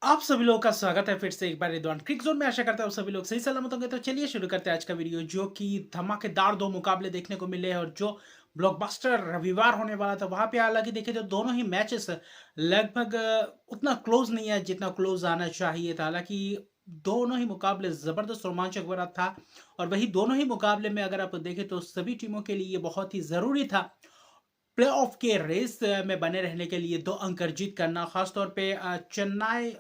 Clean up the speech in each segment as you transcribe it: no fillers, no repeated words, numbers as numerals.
आप सभी लोगों का स्वागत है फिर से एक बार रिदवान क्रिक जोन में। आशा करता हूँ सभी लोग सही सलामत होंगे। तो चलिए शुरू करते हैं आज का वीडियो, जो कि धमाकेदार दो मुकाबले देखने को मिले हैं और जो ब्लॉकबस्टर रविवार होने वाला था वहां पे हालांकि देखे तो दोनों ही मैचेस लगभग उतना क्लोज नहीं है जितना क्लोज आना चाहिए था। हालांकि दोनों ही मुकाबले जबरदस्त रोमांचक भरा था और वही दोनों ही मुकाबले में अगर आप देखें तो सभी टीमों के लिए ये बहुत ही जरूरी था प्लेऑफ के रेस में बने रहने के लिए 2 अंक अर्जित करना। खासतौर पे चेन्नई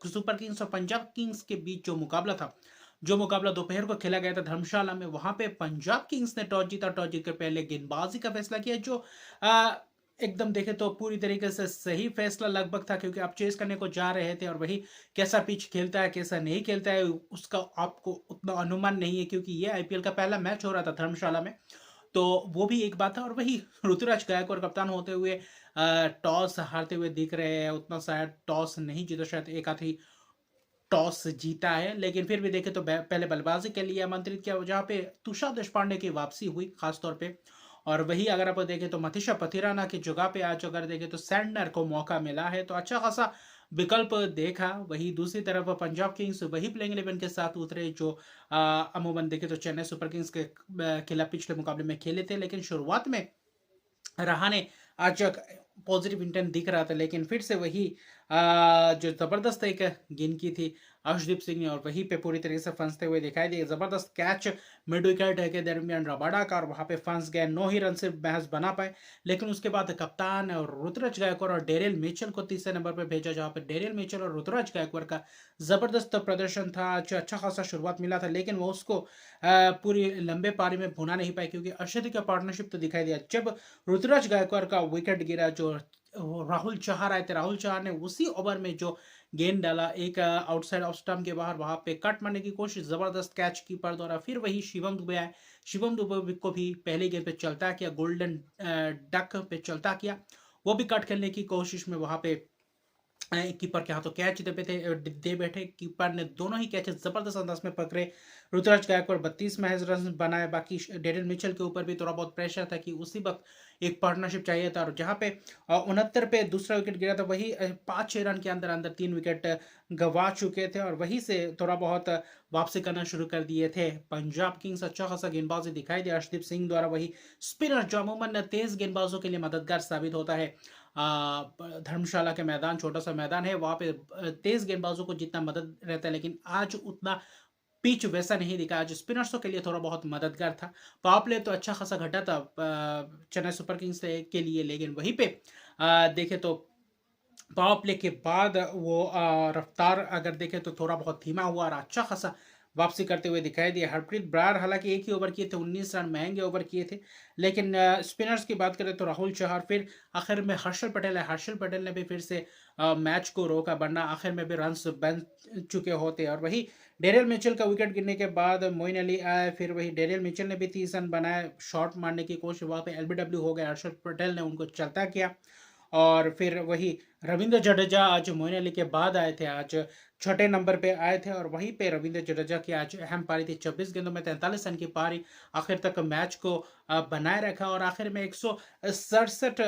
सुपर किंग्स और पंजाब किंग्स के बीच जो मुकाबला दोपहर को खेला गया था धर्मशाला में, वहां पे पंजाब किंग्स ने टॉस जीता। टॉस जीत कर पहले गेंदबाजी का फैसला किया, जो अ, एकदम देखे तो पूरी तरीके से सही फैसला लगभग था, क्योंकि आप चेस करने को जा रहे थे और वही कैसा पिच खेलता है कैसा नहीं खेलता है उसका आपको उतना अनुमान नहीं है, क्योंकि ये आईपीएल का पहला मैच हो रहा था धर्मशाला में। तो वो भी एक बात है और वही ऋतुराज गायकवाड़ कप्तान होते हुए टॉस हारते हुए दिख रहे हैं। उतना शायद टॉस नहीं जीता, शायद एक आधी टॉस जीता है, लेकिन फिर भी देखे तो पहले बल्लेबाजी के लिए आमंत्रित किया, जहाँ पे तुषार देशपांडे की वापसी हुई खासतौर पे। और वही अगर आप देखें तो मथीशा पथिराना की जगह पे आज अगर देखें तो सैंडनर को मौका मिला है, तो अच्छा खासा विकल्प देखा। वही दूसरी तरफ पंजाब किंग्स वही प्लेइंग 11 के साथ उतरे जो अमूमन देखे तो चेन्नई सुपर किंग्स के खिलाफ पिछले मुकाबले में खेले थे, लेकिन शुरुआत में रहाणे आज पॉजिटिव इंटेंट दिख रहा था, लेकिन फिर से वही जो जबरदस्त एक गेंद की थी अर्शदीप सिंह ने, और वहीं पे पूरी तरीके से फंसते हुए दिखाई दिए। जबरदस्त कैच मिड विकेट के दरमियान रबाडा का, और वहां पे फंस गए। 9 ही रन से महज बना पाए, लेकिन उसके बाद कप्तान और ऋतुराज गायकवाड़ और डेरियल मिचेल को तीसरे नंबर पर भेजा, जहां पर डेरियल मिचेल और ऋतुराज गायकवाड़ का जबरदस्त प्रदर्शन था। अच्छा खासा शुरुआत मिला था, लेकिन वो उसको पूरी लंबे पारी में भुना नहीं पाए, क्योंकि अर्शदीप का पार्टनरशिप तो दिखाई दिया। जब ऋतुराज गायकवाड़ का विकेट गिरा, जो राहुल चहर आए थे, राहुल चहर ने उसी ओवर में जो गेंद डाला एक आउटसाइड ऑफ स्टंप के बाहर, वहां पे कट मारने की कोशिश, जबरदस्त कैच कीपर द्वारा। फिर वही शिवम दुबे आए, शिवम दुबे को भी पहले गेंद पे चलता किया, गोल्डन डक पे चलता किया, वो भी कट खेलने की कोशिश में वहां पे कीपर के हाथों कैच दे बैठे। कीपर ने दोनों ही कैचेस जबरदस्त अंदाज में पकड़े। ऋतुराज गायकवाड़ 32 महज रन बनाए। बाकी डेरियल मिचेल के ऊपर भी थोड़ा बहुत प्रेशर था कि उसी वक्त एक पार्टनरशिप चाहिए था, और जहां पे 69 पे दूसरा विकेट गिरा था, वही 5-6 रन के अंदर अंदर 3 विकेट गंवा चुके थे, और वहीं से थोड़ा बहुत वापसी करना शुरू कर दिए थे पंजाब किंग्स। अच्छा खासा गेंदबाजी दिखाई दी अर्शदीप सिंह द्वारा। वही स्पिनर जो अमूमन तेज गेंदबाजों के लिए मददगार साबित होता है, धर्मशाला के मैदान छोटा सा मैदान है, वहां पे तेज गेंदबाजों को जितना मदद रहता है, लेकिन आज उतना पिच वैसा नहीं दिखा। आज स्पिनर्सों के लिए थोड़ा बहुत मददगार था। पावर प्ले तो अच्छा खासा घटा था चेन्नई सुपर किंग्स के लिए, लेकिन वहीं पे देखे तो पावर प्ले के बाद वो रफ्तार अगर देखें तो थोड़ा बहुत धीमा हुआ और अच्छा खासा वापसी करते हुए दिखाई दिया। हरप्रीत ब्रार हालांकि एक ही ओवर किए थे, 19 रन महंगे ओवर किए थे, लेकिन स्पिनर्स की बात करें तो राहुल चहर, फिर आखिर में हर्षल पटेल है। हर्षल पटेल ने भी फिर से मैच को रोका, वरना आखिर में भी रन बन चुके होते। और वही डेरियल मिचेल का विकेट गिरने के बाद मोइन अली आए, फिर वही डेरियल मिचेल ने भी 30 रन बनाए, शॉट मारने की कोशिश, वहां पे एलबीडब्ल्यू हो गया। हर्षल पटेल ने उनको चलता किया, और फिर वही रविंद्र जडेजा आज मोइन अली के बाद आए थे, आज छठे नंबर पे आए थे, और वहीं पे रविंद्र जडेजा की आज अहम पारी थी। 24 गेंदों में 43 रन की पारी, आखिर तक मैच को बनाए रखा, और आखिर में 167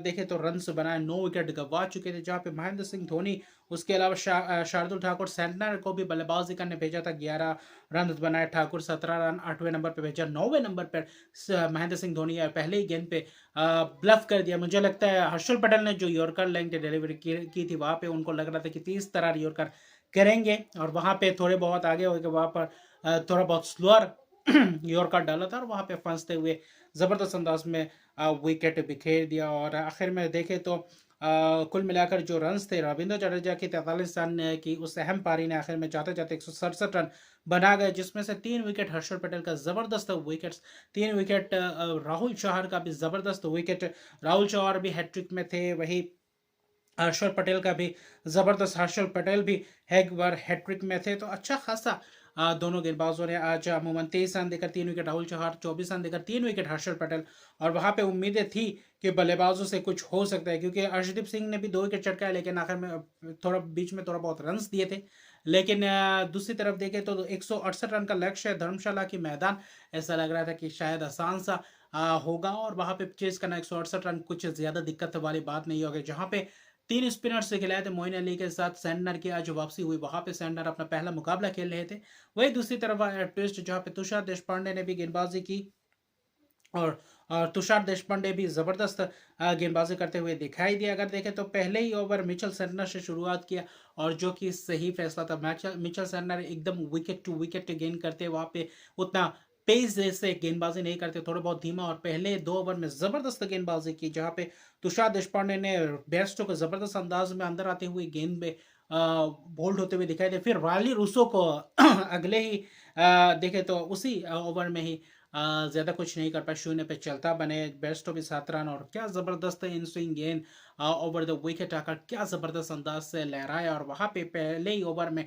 देखे तो रन बनाए, 9 विकेट गंवा चुके थे, जहां पे महेंद्र सिंह धोनी, उसके अलावा शार्दुल ठाकुर, सेंटनर को भी बल्लेबाजी करने भेजा था। 11 रन बनाए ठाकुर, 17 रन 8वें नंबर पर भेजा। 9वें नंबर पर महेंद्र सिंह धोनी पहले ही गेंद पे ब्लफ कर दिया। मुझे लगता है हर्षल पटेल ने जो यॉर्कर लेंथ डिलीवरी की थी, वहां पे उनको लग रहा था कि 30 तरह यॉर्कर करेंगे, और वहां पे थोड़े बहुत आगे होकर वहां पर थोड़ा बहुत स्लोअर यॉर्कर डाला था, और वहां पे फंसते हुए जबरदस्त अंदाज में विकेट बिखेर दिया। और आखिर में देखे तो कुल मिलाकर जो रन थे, रविंद्र जडेजा की 43 रन की उस अहम पारी ने आखिर में जाते जाते 167 रन बना गए, जिसमें से 3 विकेट हर्षल पटेल का जबरदस्त विकेट, 3 विकेट राहुल चौहार का भी जबरदस्त विकेट। राहुल चौहार भी हैट्रिक में थे, वही हर्षल पटेल का भी जबरदस्त, हर्षल पटेल भी एक बार हैट्रिक में थे। तो अच्छा खासा दोनों गेंदबाजों ने आज अमूमन 23 रन देकर 3 विकेट राहुल चौहान, 24 रन देकर 3 विकेट हर्षल पटेल, और वहां पे उम्मीदें थी कि बल्लेबाजों से कुछ हो सकता है, क्योंकि अर्शदीप सिंह ने भी 2 विकेट चटकाए, लेकिन आखिर में थोड़ा बीच में थोड़ा बहुत रन दिए थे। लेकिन दूसरी तरफ देखें तो 168 रन का लक्ष्य है धर्मशाला की मैदान, ऐसा लग रहा था कि शायद आसान सा होगा, और वहां पे चेस करना 168 रन कुछ ज्यादा दिक्कत वाली बात नहीं होगी, जहां पे 3 स्पिनर से खिलाए थे मोइन अली के साथ। सैंटनर की आज वापसी हुई, वहाँ पे सैंटनर अपना पहला मुकाबला खेल रहे थे। वहीं दूसरी तरफ ट्विस्ट जहाँ पे तुषार देशपांडे ने भी गेंदबाजी की और तुषार देशपांडे भी ज़बरदस्त गेंदबाजी करते हुए दिखाई दिया। अगर देखें तो पहले ही ओवर मिचेल सैंटनर से शुरुआत किया और जो कि सही फैसला था। मिचेल सैंटनर एकदम विकेट टू विकेट गेंद करते, वहाँ पे उतना पेस से गेंदबाजी नहीं करते, थोड़े बहुत धीमा, और पहले 2 ओवर में ज़बरदस्त गेंदबाजी की जहाँ पे तुषार देशपांडे ने बेयरस्टो को ज़बरदस्त अंदाज में अंदर आते हुए गेंद में बोल्ड होते हुए दिखाई दे। फिर रायली रूसो को अगले ही देखें तो उसी ओवर में ही ज़्यादा कुछ नहीं कर पाए, शून्य पे चलता बने। बेयरस्टो भी 7 रन, और क्या ज़बरदस्त इन स्विंग गेंद ओवर द विकेट आकर क्या ज़बरदस्त अंदाज से लहराया। और वहाँ पे पहले ही ओवर में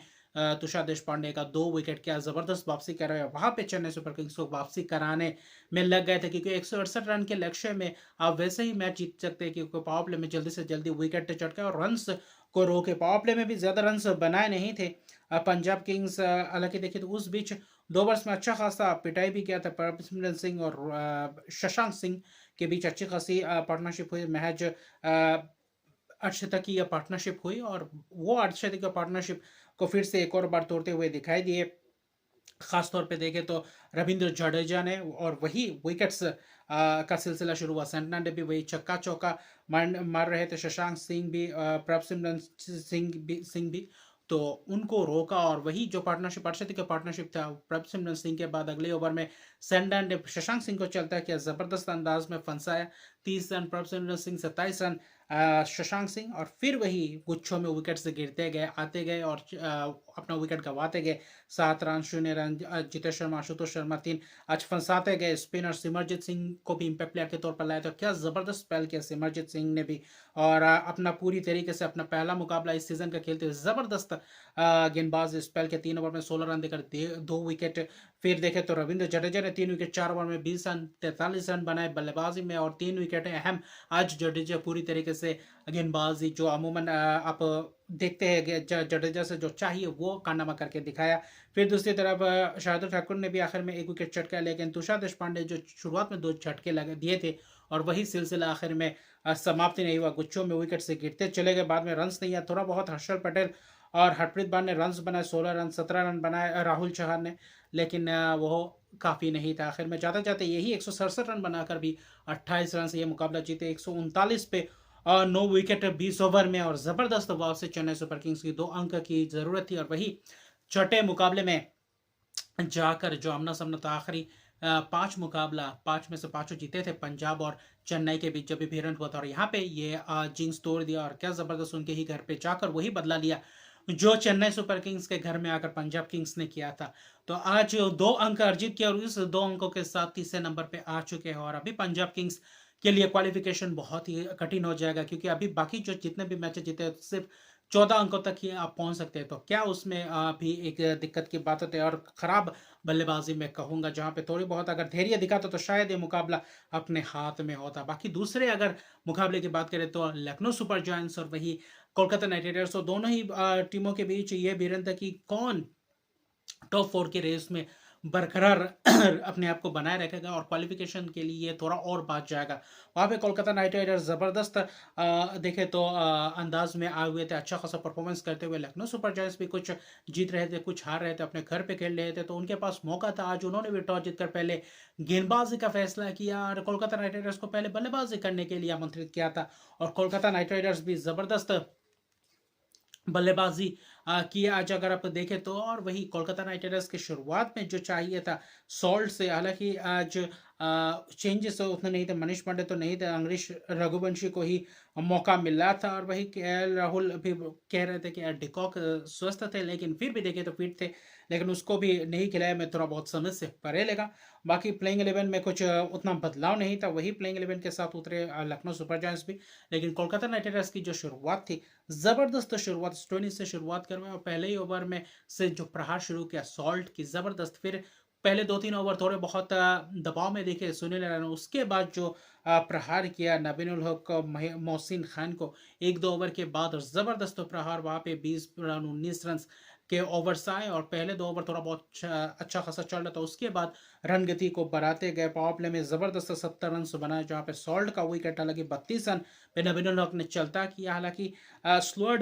तुषार देशपांडे का 2 विकेट, क्या ज़बरदस्त वापसी कर रहे हैं। वहाँ पे चेन्नई सुपर किंग्स को वापसी कराने में लग गए थे, क्योंकि 168 रन के लक्ष्य में आप वैसे ही मैच जीत सकते हैं, क्योंकि पावर प्ले में जल्दी से जल्दी विकेट चटका और रन्स को रोके। पावर प्ले में भी ज़्यादा रन्स बनाए नहीं थे पंजाब किंग्स। हालांकि देखिए तो उस बीच 2 ओवर्स में अच्छा खासा पिटाई भी किया था। परमसिमरन सिंह और शशांक सिंह के बीच अच्छी खासी पार्टनरशिप हुई। महज अर्शदीप की पार्टनरशिप हुई, और वो अर्शदीप की पार्टनरशिप को फिर से एक और बार तोड़ते हुए दिखाई दिए। खास तौर पे देखें तो रविंद्र जडेजा ने, और वही विकेट्स का सिलसिला शुरू हुआ। सेंटनर ने भी वही चक्का चौका मार रहे थे। शशांक सिंह भी, प्रभसिमरन सिंह भी, तो उनको रोका। और वही जो पार्टनरशिप अर्शदीप का पार्टनरशिप था, प्रभसिमरन सिंह के बाद अगले ओवर में सेंटनर ने शशांक सिंह को चलता है, किया ज़बरदस्त अंदाज में फंसाया। 30 रन प्रभसिमरन सिंह, 27 रन शशांक सिंह, और फिर वही गुच्छों में विकेट से गिरते गए, आते गए, और अपना विकेट गंवाते गए। 7 रन, 0 रन, जितेश शर्मा, आशुतोष शर्मा 3 आज फंसाते गए। स्पिनर सिमरजीत सिंह को भी इम्पैक्ट प्लेयर के तौर पर लाया, तो क्या ज़बरदस्त स्पेल किया सिमरजीत सिंह ने भी, और अपना पूरी तरीके से अपना पहला मुकाबला इस सीज़न का खेलते हुए ज़बरदस्त गेंदबाज स्पेल के 3 ओवर में 16 रन देकर 2 विकेट। फिर देखें तो रविंद्र जडेजा ने 3 विकेट 4 ओवर में 20 रन 43 रन बनाए बल्लेबाजी में, और 3 विकेट अहम। आज जडेजा पूरी तरीके से गेंदबाजी जो अमूमन आप देखते हैं जडेजा से जो चाहिए वो कारनामा करके दिखाया। फिर दूसरी तरफ शार्दुल ठाकुर ने भी आखिर में 1 विकेट चटका, लेकिन तुषार देशपांडे जो शुरुआत में 2 झटके लगे दिए थे, और वही सिलसिला आखिर में समाप्ति नहीं हुआ। गुच्छों में विकेट से गिरते चले गए, बाद में रन्स नहीं आया। थोड़ा बहुत हर्षल पटेल और हरप्रीत बार ने रन्स बनाए, 16 रन 17 रन बनाए राहुल चौहान ने, लेकिन वो काफ़ी नहीं था। आखिर में जाते जाते यही 167 रन बनाकर भी 28 रन से ये मुकाबला जीते। 139 पे 9 विकेट 20 ओवर में, और ज़बरदस्त वाव से चेन्नई सुपर किंग्स की 2 अंक की ज़रूरत थी। और वही छठे मुकाबले में जाकर जो आमना सामना था, आखिरी 5 मुकाबला, 5 में से 5 जीते थे पंजाब और चेन्नई के बीच जब भी भिड़ंत हुआ था, और यहाँ पे ये जिंक्स तोड़ दिया, और क्या ज़बरदस्त उनके ही घर पे जाकर वही बदला लिया जो चेन्नई सुपर किंग्स के घर में आकर पंजाब किंग्स ने किया था। तो आज 2 अंक अर्जित किया, और इस 2 अंकों के साथ तीसरे नंबर पे आ चुके हैं, और अभी पंजाब किंग्स के लिए क्वालिफिकेशन बहुत ही कठिन हो जाएगा, क्योंकि अभी बाकी जो जितने भी मैचेस जीते हैं सिर्फ 14 अंकों तक ही आप पहुंच सकते हैं। तो क्या उसमें भी एक दिक्कत की बात होती है, और खराब बल्लेबाजी में कहूंगा, जहां पे थोड़ी बहुत अगर धैर्य दिखाता तो शायद ये मुकाबला अपने हाथ में होता। बाकी दूसरे अगर मुकाबले की बात करें तो लखनऊ सुपर जायंट्स और वही कोलकाता नाइट राइडर्स, तो दोनों ही टीमों के बीच ये भिड़ंत है कि कौन टॉप 4 की रेस में बरकरार अपने आप को बनाए रखेगा, और क्वालिफिकेशन के लिए थोड़ा और बात जाएगा। वहाँ पे कोलकाता नाइट राइडर्स ज़बरदस्त देखे तो अंदाज में आए हुए थे, अच्छा खासा परफॉर्मेंस करते हुए। लखनऊ सुपर जायंट्स भी कुछ जीत रहे थे, कुछ हार रहे थे, अपने घर पे खेल रहे थे, तो उनके पास मौका था। आज उन्होंने भी टॉस जीतकर पहले गेंदबाजी का फैसला किया, और कोलकाता नाइट राइडर्स को पहले बल्लेबाजी करने के लिए आमंत्रित किया था, और कोलकाता नाइट राइडर्स भी ज़बरदस्त बल्लेबाजी की आज अगर आप देखें तो। और वही कोलकाता नाइट राइडर्स की शुरुआत में जो चाहिए था सॉल्ट से, हालांकि आज चेंजेस उतने नहीं थे, मनीष पांडे तो नहीं थे, अंग्रेश रघुवंशी को ही मौका मिला था। और वही केएल राहुल भी कह रहे थे कि डिकॉक स्वस्थ थे, लेकिन फिर भी देखे तो फिट थे, लेकिन उसको भी नहीं खिलाया। मैं थोड़ा बहुत समय से परे लगा। बाकी प्लेइंग 11 में कुछ उतना बदलाव नहीं था, वही प्लेइंग 11 के साथ उतरे लखनऊ सुपर जायंट्स भी। लेकिन कोलकाता नाइट राइडर्स की जो शुरुआत थी, ज़बरदस्त शुरुआत, स्टोइनिस से शुरुआत करवाए, और पहले ही ओवर में से जो प्रहार शुरू किया सॉल्ट की ज़बरदस्त। फिर पहले 2-3 ओवर थोड़े बहुत दबाव में दिखे सुनील नारायण, उसके बाद जो प्रहार किया नबीनुल हक को, मोहसिन खान को 1-2 ओवर के बाद, और ज़बरदस्त प्रहार वहाँ पे 20 रन 19 रन के ओवर से आए, और पहले 2 ओवर थोड़ा बहुत अच्छा खासा चल रहा था। उसके बाद रन गति को बढ़ाते गए, पावर प्ले में ज़बरदस्त 70 रन बनाए, जहाँ पे सॉल्ट का विकेट, हालांकि 32 रन पे नबीनुल हक ने चलता किया। हालांकि स्लोअर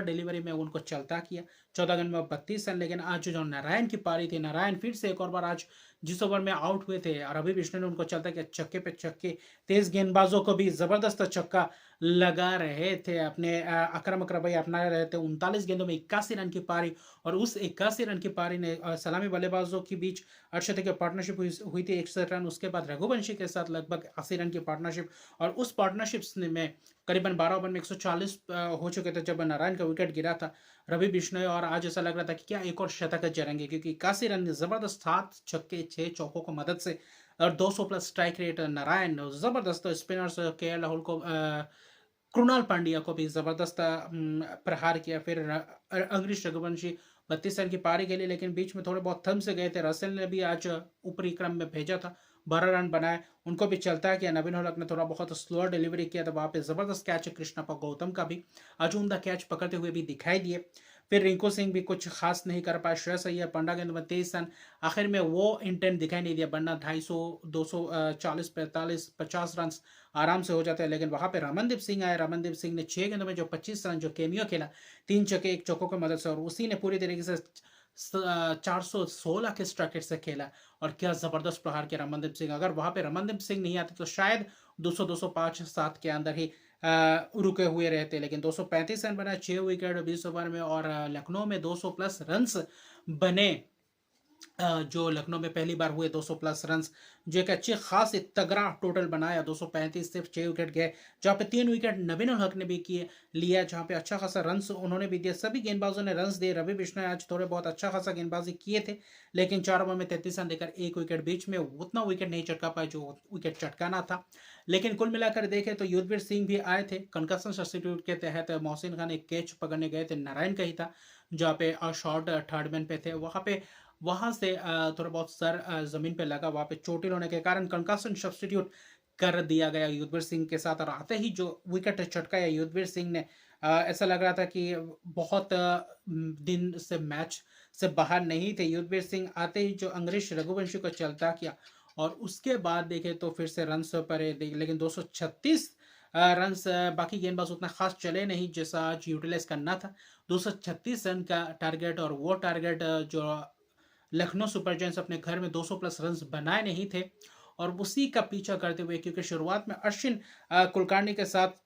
डिलीवरी में उनको चलता किया, 14 गेंद में 32 रन। लेकिन आज जो नारायण की पारी थी, नारायण फिर से एक और बार आज जिस ओवर में आउट हुए थे, रवि बिश्नोई ने उनको चलता किया, छक्के पे छक्के, तेज गेंदबाजों को भी जबरदस्त छक्का लगा रहे थे। अपने अकरम अकरम भाई अपना रहे थे। 39 गेंदों में 81 रन की पारी, और उस 81 रन की पारी ने सलामी बल्लेबाजों के बीच अर्शदीप की पार्टनरशिप हुई थी 61 रन। उसके बाद रघुवंशी के साथ लगभग 80 रन की पार्टनरशिप, और उस पार्टनरशिप में करीबन 12 ओवर में 140 हो चुके थे जब नारायण का विकेट गिरा था रवि बिश्नोई। और आज ऐसा लग रहा था कि क्या एक और शतक जड़ेंगे, क्योंकि 81 रन जबरदस्त 7 छक्के 6 चौकों की मदद से, और 200 प्लस स्ट्राइक रेट नारायण, जबरदस्त स्पिनर्स के एल राहुल को, कृणाल पांड्या को भी जबरदस्त प्रहार किया। फिर अंग्रेज रघुवंशी 32 रन की पारी के लिए, लेकिन बीच में थोड़े बहुत थम से गए थे। रसेल ने भी आज ऊपरी क्रम में भेजा था, 12 रन बनाए, उनको भी चलता है कि नवीन हलक ने थोड़ा बहुत स्लोअर डिलीवरी किया था। वहाँ पे जबरदस्त कैच है कृष्णप्पा गौतम का भी, आज उमदा कैच पकड़ते हुए भी दिखाई दिए। फिर रिंकू सिंह भी कुछ खास नहीं कर पाए। श्रेयस अय्यर 15 गेंद में 23 रन, आखिर में वो इंटेंट दिखाई नहीं दिया, वरना 250 240 45 50 रन आराम से हो जाते हैं। लेकिन वहां पे रमनदीप सिंह आए, रमनदीप सिंह ने 6 गेंदों में जो 25 रन जो केमियो खेला, 3 छक्के 1 चौकों की मदद से, और उसी ने पूरी तरीके से 416 के स्ट्राइक से खेला। और क्या जबरदस्त प्रहार किया रमनदीप सिंह। अगर वहां पे रमनदीप सिंह नहीं आते तो शायद 200 205 7 के अंदर ही रुके हुए रहते। लेकिन 235 रन बनाए, 6 विकेट 20 ओवर में, और लखनऊ में 200 प्लस रन्स बने, जो लखनऊ में पहली बार हुए 200 प्लस रन्स, जो एक अच्छे खास एक तगड़ा टोटल बनाया। 235 सिर्फ 6 विकेट गए, जहाँ पे 3 विकेट नबीनुल हक ने भी किए लिया, जहाँ पे अच्छा खासा रन्स उन्होंने भी दिए। सभी गेंदबाजों ने रन्स दिए। रवि बिश्नोई आज थोड़े बहुत अच्छा खासा गेंदबाजी किए थे, लेकिन 4 ओवर में 33 रन देकर 1 विकेट, बीच में उतना विकेट नहीं चटका पाए जो विकेट चटकाना था। लेकिन कुल मिलाकर देखें तो युद्धवीर सिंह भी आए थे। कंकशन सब्स्टिट्यूट के तहत मोहसिन खान एक कैच पकड़ने गए थे, नारायण का ही था, जहाँ पे शॉर्ट थर्ड मैन पे थे। वहां से थोड़ा बहुत सर जमीन पे लगा, वहां पे चोटिल होने के कारण कंकशन सब्स्टिट्यूट कर दिया गया युद्धवीर सिंह के साथ। और आते ही जो विकेट चटकाया युद्धवीर सिंह ने, ऐसा लग रहा था कि बहुत दिन से मैच से बाहर नहीं थे। युद्धवीर सिंह आते ही जो अंग्रेज रघुवंशी को चलता किया, और उसके बाद देखे तो फिर से रन पर, लेकिन 236 रन, बाकी गेंदबाज उतना खास चले नहीं जैसा आज यूटिलाइज करना था। 236 रन का टारगेट, और वो टारगेट जो लखनऊ सुपर जायंट्स अपने घर में 200 प्लस रन बनाए नहीं थे, और उसी का पीछा करते हुए, क्योंकि शुरुआत में अश्विन कुलकर्णी के साथ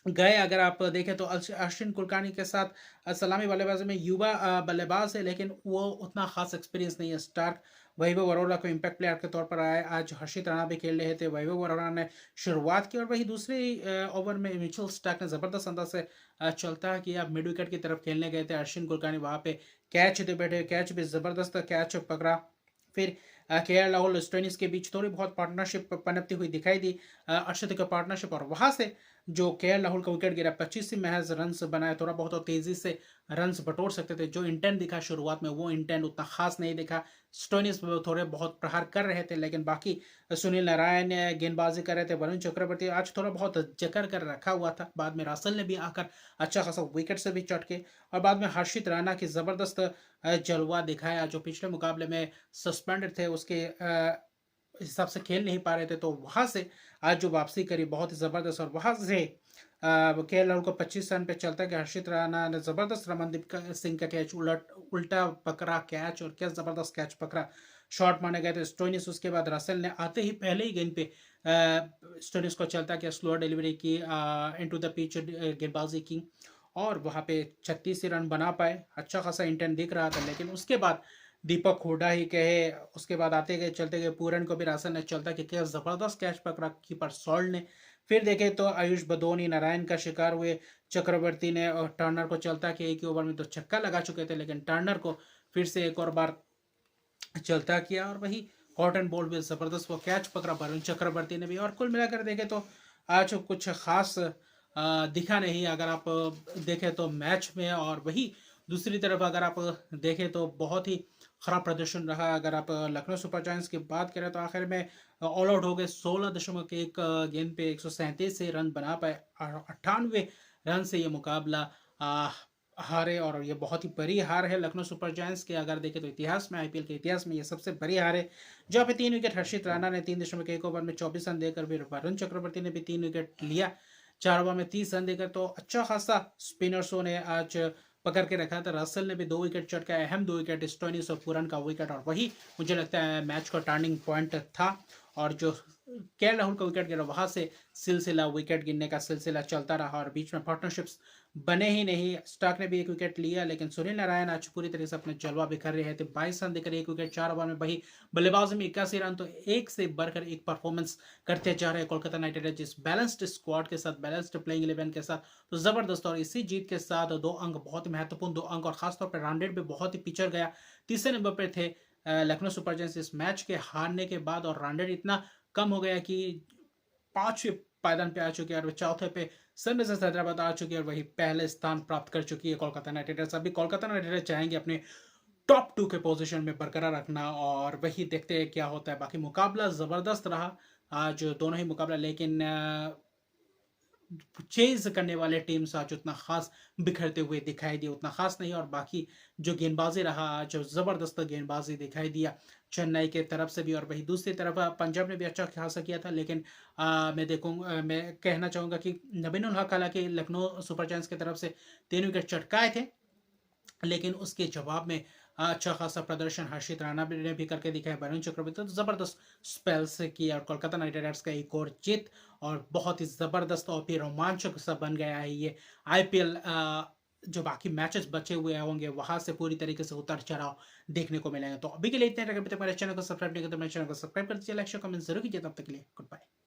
गए। अगर आप देखें तो अश्विन कुलकर्णी के साथ सलामी बल्लेबाजी में युवा बल्लेबाज है, लेकिन वो उतना खास एक्सपीरियंस नहीं है। स्टार्क वैभव अरोड़ा को इम्पैक्ट प्लेयर के तौर पर आए। आज हर्षित राणा भी खेल रहे थे। वैभव अरोड़ा ने शुरुआत की, और वही दूसरे ओवर में मिचेल स्टार्क ने जबरदस्त अंदाज से चलता कि आप मिड विकेट की तरफ खेलने गए थे। अश्विन कुलकर्णी वहां पे कैच दे बैठे, कैच भी जबरदस्त कैच पकड़ा। फिर के राहुल स्टोइनिस के बीच थोड़ी बहुत पार्टनरशिप पनपती हुई दिखाई दी, अर्शदीप का पार्टनरशिप, और वहां से जो के राहुल का विकेट गिरा, 25 ही महज रन बनाए, थोड़ा बहुत तेजी से रन बटोर सकते थे। जो इंटेंट दिखा शुरुआत में, वो इंटेंट उतना खास नहीं दिखा। स्टोइनिस थोड़े बहुत प्रहार कर रहे थे, लेकिन बाकी सुनील नारायण गेंदबाजी कर रहे थे। वरुण चक्रवर्ती आज थोड़ा बहुत जकर कर रखा हुआ था। बाद में रासल ने भी आकर अच्छा खासा विकेट से भी चटके, और बाद में हर्षित राणा की जबरदस्त जलवा दिखाया, जो पिछले मुकाबले में सस्पेंडेड थे, उसके हिसाब से खेल नहीं पा रहे थे। तो वहां से आज जो वापसी करी बहुत ही जबरदस्त, और वहां से के एल राहुल को 25 रन पे चलता कि हर्षित राणा ने जबरदस्त रमनदीप सिंह का कैच उल्टा पकड़ा कैच, और क्या जबरदस्त कैच पकड़ा। शॉट मारने गए थे स्टोइनिस, उसके बाद रसेल ने आते ही पहले ही गेंद पे स्टोइनिस को चलता कि स्लोअर डिलीवरी की, इनटू द पिच गेंदबाजी की, और वहां पे 36 ही रन बना पाए। अच्छा खासा इंटेंट दिख रहा था, लेकिन उसके बाद दीपक हुडा ही कहे, उसके बाद आते गए चलते गए पूरन को भी रासन ने चलता कि क्या जबरदस्त कैच पकड़ा कीपर सॉल्ट ने। फिर देखे तो आयुष बदोनी नारायण का शिकार हुए। चक्रवर्ती ने और टर्नर को चलता कि एक ही ओवर में तो छक्का लगा चुके थे, लेकिन टर्नर को फिर से एक और बार चलता किया, और वही कॉटन बॉल भी जबरदस्त वो कैच पकड़ा वरुण चक्रवर्ती ने भी। और कुल मिलाकर देखे तो आज कुछ खास दिखा नहीं, अगर आप देखें तो मैच में। और वही दूसरी तरफ अगर आप देखें तो बहुत ही खराब प्रदर्शन रहा। अगर आप लखनऊ सुपर जायंट्स की बात करें तो आखिर में ऑल आउट हो गए, 16.1 गेंद पे 137 से रन बना पाए, 98 रन से ये मुकाबला आ, हारे। और ये बहुत ही बड़ी हार है लखनऊ सुपर जायंट्स के। अगर देखें तो इतिहास में, आईपीएल के इतिहास में ये सबसे बड़ी हार है। जहाँ पे 3 विकेट हर्षित राणा ने 3.1 ओवर में 24 रन देकर, फिर वरुण चक्रवर्ती ने भी 3 विकेट लिया 4 ओवर में 30 रन देकर। तो अच्छा खासा स्पिनर्सों ने आज पकड़ के रखा था। रसल ने भी 2 विकेट चटका, अहम 2 विकेट, स्टोइनिस और पूरन का विकेट, और वही मुझे लगता है मैच का टर्निंग पॉइंट था। और जो केएल राहुल का विकेट गिरा, वहां से सिलसिला विकेट गिरने का सिलसिला चलता रहा और बीच में पार्टनरशिप्स बने ही नहीं। स्टार्क ने भी 1 विकेट लिया, लेकिन सुनील नारायण आज पूरी तरह से अपने जलवा बिखर रहे थे। 22 रन देकर 1 विकेट 4 ओवर में। वही बल्लेबाजी में 81 रन, तो एक से बढ़कर एक परफॉर्मेंस करते जा रहे हैं कोलकाता नाइट राइडर्स जिस बैलेंस्ड स्क्वाड के साथ, बैलेंस्ड प्लेइंग 11 के साथ। तो जबरदस्त, और इसी जीत के साथ 2 अंक, बहुत ही महत्वपूर्ण 2 अंक, और खासतौर पर रन रेट भी बहुत ही पिचर गया। तीसरे नंबर पर थे लखनऊ सुपर जायंट्स इस मैच के हारने के बाद, और रन रेट इतना कम हो गया कि 5वें पायदान पे आ चुके हैं, और चौथे पे सनराइजर्स हैदराबाद आ चुकी है, और वही पहले स्थान प्राप्त कर चुकी है कोलकाता नाइट राइडर्स। अभी कोलकाता नाइट राइडर्स चाहेंगे अपने टॉप 2 के पोजीशन में बरकरार रखना, और वही देखते हैं क्या होता है। बाकी मुकाबला जबरदस्त रहा आज दोनों ही मुकाबला, लेकिन चेज करने वाले टीम्स आज उतना खास बिखरते हुए दिखाई दिए, उतना खास नहीं। और बाकी जो गेंदबाजी रहा आज, जबरदस्त गेंदबाजी दिखाई दिया चेन्नई के तरफ से भी, और वही दूसरी तरफ पंजाब ने भी अच्छा खासा किया था। लेकिन मैं कहना चाहूंगा कि नबीनुल हक हालांकि लखनऊ सुपर जायंट्स की तरफ से 3 विकेट चटकाए थे, लेकिन उसके जवाब में अच्छा खासा प्रदर्शन हर्षित राणा ने भी करके दिखाया, वरुण चक्रवर्ती तो जबरदस्त स्पेल्स किया, और कोलकाता नाइट राइडर्स का एक और जीत, और बहुत ही जबरदस्त और फिर रोमांचक सा बन गया है ये आईपीएल। जो बाकी मैचेस बचे हुए होंगे वहां से पूरी तरीके से उतार चढ़ाव देखने को मिलेंगे। तो अभी के लिए इतने, अगर अभी तक मेरे चैनल को सब्सक्राइब नहीं किया तो मेरे चैनल को सब्सक्राइब कर दीजिए, लाइक शेयर कमेंट जरूर कीजिए। तब तक के लिए गुड बाय।